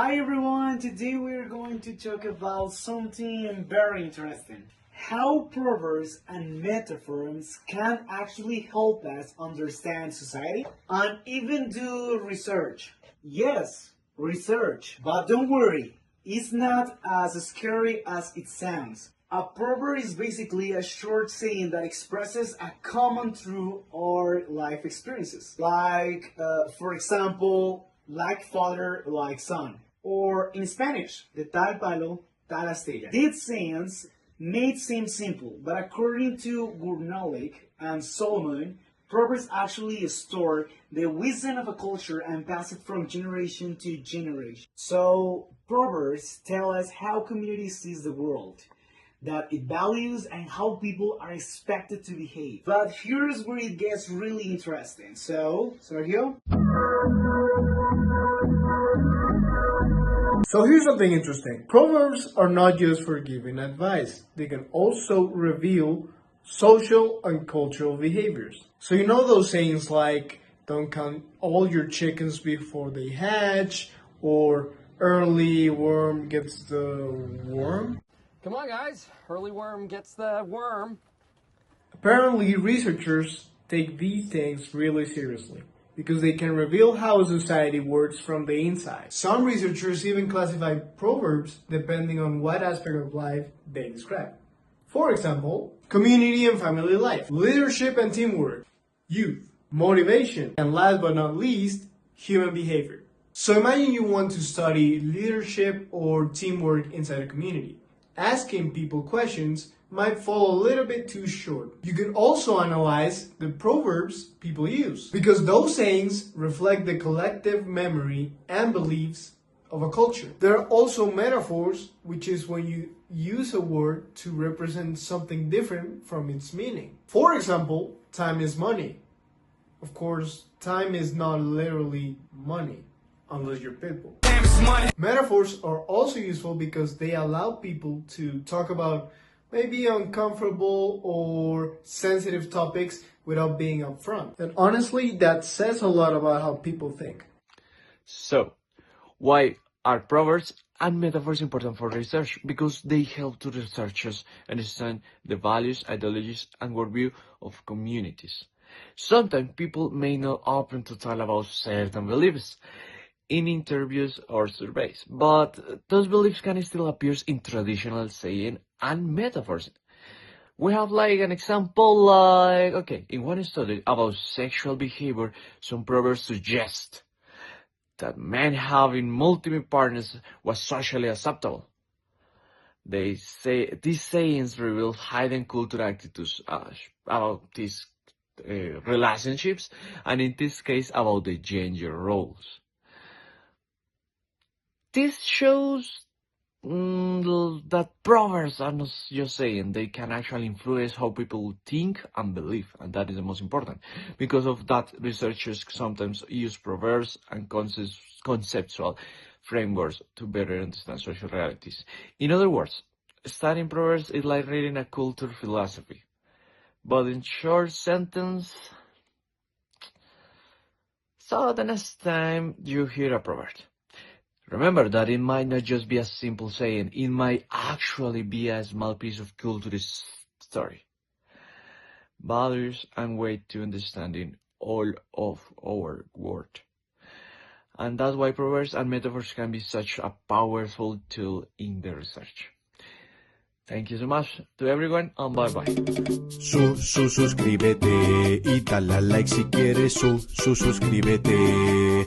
Hi everyone, today we're going to talk about something very interesting. How proverbs and metaphors can actually help us understand society and even do research. Yes, research. But don't worry, it's not as scary as it sounds. A proverb is basically a short saying that expresses a common truth or life experiences. Like, for example, like father, like son. Or in Spanish, de tal palo, tal astilla. These sayings may seem simple, but according to Gurnalik and Solomon, Proverbs actually store the wisdom of a culture and pass it from generation to generation. So, Proverbs tell us how community sees the world, that it values and how people are expected to behave. But here's where it gets really interesting. So, Sergio? So here's something interesting. Proverbs are not just for giving advice. They can also reveal social and cultural behaviors. So you know those sayings like, don't count all your chickens before they hatch, or early worm gets the worm? Come on, guys. Early worm gets the worm. Apparently, researchers take these things really seriously because they can reveal how a society works from the inside. Some researchers even classify proverbs depending on what aspect of life they describe. For example, community and family life, leadership and teamwork, youth, motivation, and last but not least, human behavior. So imagine you want to study leadership or teamwork inside a community. Asking people questions might fall a little bit too short. You can also analyze the proverbs people use, because those sayings reflect the collective memory and beliefs of a culture. There are also metaphors, which is when you use a word to represent something different from its meaning. For example, time is money. Of course, time is not literally money, unless you're Pitbull. Metaphors are also useful because they allow people to talk about maybe uncomfortable or sensitive topics without being upfront. And honestly, that says a lot about how people think. So, why are proverbs and metaphors important for research? Because they help to researchers understand the values, ideologies, and worldview of communities. Sometimes people may not open to talk about certain beliefs in interviews or surveys, but those beliefs can still appear in traditional saying and metaphors. We have like an example in one study about sexual behavior, some proverbs suggest that men having multiple partners was socially acceptable. They say these sayings reveal hidden cultural attitudes about these relationships, and in this case about the gender roles. This shows that proverbs are not just saying, they can actually influence how people think and believe, and that is the most important. Because of that, researchers sometimes use proverbs and conceptual frameworks to better understand social realities. In other words, studying proverbs is like reading a culture philosophy. But in short sentence, so the next time you hear a proverb, remember that it might not just be a simple saying, it might actually be a small piece of cultural story, values, and way to understanding all of our world. And that's why proverbs and metaphors can be such a powerful tool in the research. Thank you so much to everyone, and bye bye. Suscríbete y dale a like si quieres. Suscríbete